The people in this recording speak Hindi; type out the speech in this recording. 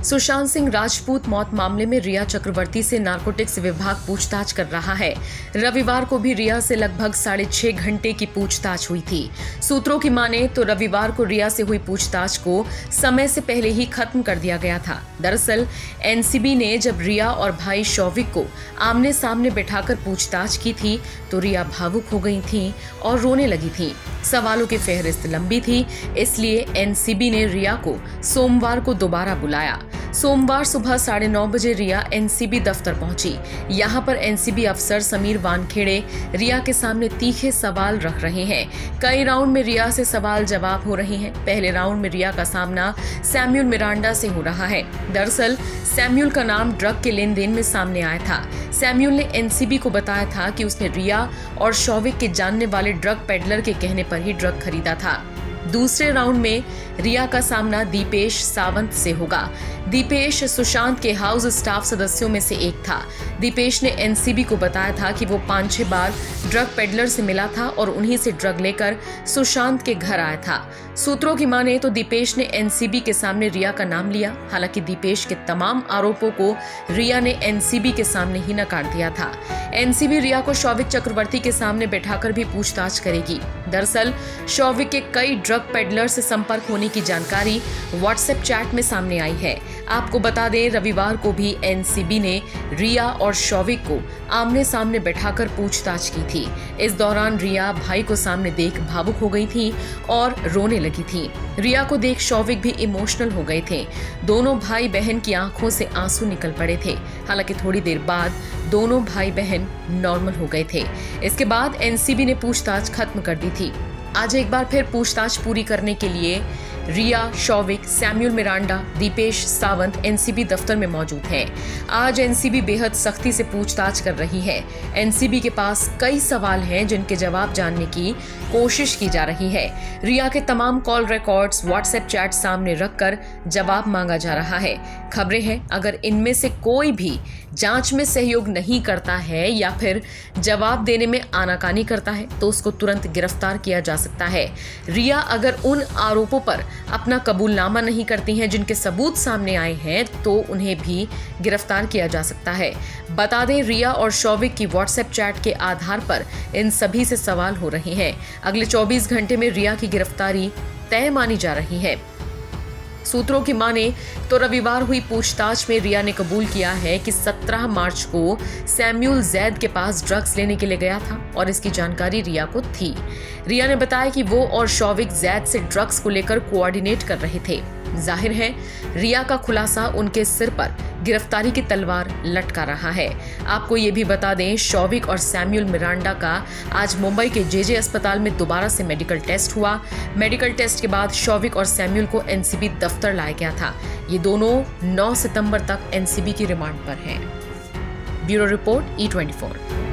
सुशांत सिंह राजपूत मौत मामले में रिया चक्रवर्ती से नारकोटिक्स विभाग पूछताछ कर रहा है। रविवार को भी रिया से लगभग 6.5 घंटे की पूछताछ हुई थी। सूत्रों की माने तो रविवार को रिया से हुई पूछताछ को समय से पहले ही खत्म कर दिया गया था। दरअसल एनसीबी ने जब रिया और भाई शौविक को आमने सामने बैठाकर पूछताछ की थी तो रिया भावुक हो गई थी और रोने लगी थी। सवालों की फेहरिस्त लंबी थी, इसलिए एनसीबी ने रिया को सोमवार को दोबारा बुलाया। सोमवार सुबह 9:30 बजे रिया एनसीबी दफ्तर पहुंची। यहां पर एनसीबी अफसर समीर वानखेड़े रिया के सामने तीखे सवाल रख रहे हैं। कई राउंड में रिया से सवाल जवाब हो रहे हैं। पहले राउंड में रिया का सामना सैमुअल मिरांडा से हो रहा है। दरअसल सैमुअल का नाम ड्रग के लेन देन में सामने आया था। सैमुअल ने एनसीबी को बताया था कि उसने रिया और शौविक के जानने वाले ड्रग पेडलर के कहने पर ही ड्रग खरीदा था। दूसरे राउंड में रिया का सामना दीपेश सावंत से होगा। दीपेश सुशांत के हाउस स्टाफ सदस्यों में से एक था। दीपेश ने एनसीबी को बताया था कि वो 5-6 बार ड्रग पेडलर से मिला था और उन्हीं से ड्रग लेकर सुशांत के घर आया था। सूत्रों की माने तो दीपेश ने एनसीबी के सामने रिया का नाम लिया। हालांकि दीपेश के तमाम आरोपों को रिया ने एनसीबी के सामने ही नकार दिया था। एनसीबी रिया को शौविक चक्रवर्ती के सामने बैठाकर भी पूछताछ करेगी। दरअसल शौविक के कई ड्रग पेडलर से संपर्क होने की जानकारी व्हाट्सएप चैट में सामने आई है। आपको बता दें, रविवार को भी एनसीबी ने रिया और शौविक को आमने सामने बैठाकर पूछताछ की थी। इस दौरान रिया भाई को सामने देख भावुक हो गई थी और रोने लगी थी। रिया को देख शौविक भी इमोशनल हो गए थे। दोनों भाई बहन की आंखों से आंसू निकल पड़े थे। हालांकि थोड़ी देर बाद दोनों भाई बहन नॉर्मल हो गए थे। इसके बाद एनसीबी ने पूछताछ खत्म कर दी थी। आज एक बार फिर पूछताछ पूरी करने के लिए रिया, शौविक, सैमुअल मिरांडा, दीपेश सावंत एनसीबी दफ्तर में मौजूद हैं। आज एनसीबी बेहद सख्ती से पूछताछ कर रही है। एनसीबी के पास कई सवाल हैं जिनके जवाब जानने की कोशिश की जा रही है। रिया के तमाम कॉल रिकॉर्ड्स, व्हाट्सएप चैट सामने रखकर जवाब मांगा जा रहा है। खबरें हैं, अगर इनमें से कोई भी जांच में सहयोग नहीं करता है या फिर जवाब देने में आनाकानी करता है तो उसको तुरंत गिरफ्तार किया जा सकता है। रिया अगर उन आरोपों पर अपना कबूलनामा नहीं करती हैं जिनके सबूत सामने आए हैं तो उन्हें भी गिरफ्तार किया जा सकता है। बता दें, रिया और शौविक की व्हाट्सएप चैट के आधार पर इन सभी से सवाल हो रहे हैं। अगले 24 घंटे में रिया की गिरफ्तारी तय मानी जा रही है। सूत्रों की माने तो रविवार हुई पूछताछ में रिया ने कबूल किया है कि 17 मार्च को सैमुअल जैद के पास ड्रग्स लेने के लिए गया था और इसकी जानकारी रिया को थी। रिया ने बताया कि वो और शौविक जैद से ड्रग्स को लेकर कोऑर्डिनेट कर रहे थे। जाहिर है, रिया का खुलासा उनके सिर पर गिरफ्तारी की तलवार लटका रहा है। आपको ये भी बता दें, शौविक और सैमुअल मिरांडा का आज मुंबई के जेजे अस्पताल में दोबारा से मेडिकल टेस्ट हुआ। मेडिकल टेस्ट के बाद शौविक और सैमुअल को एनसीबी दफ्तर लाया गया था। ये दोनों 9 सितंबर तक एनसीबी की रिमांड पर हैं। Bureau report E24।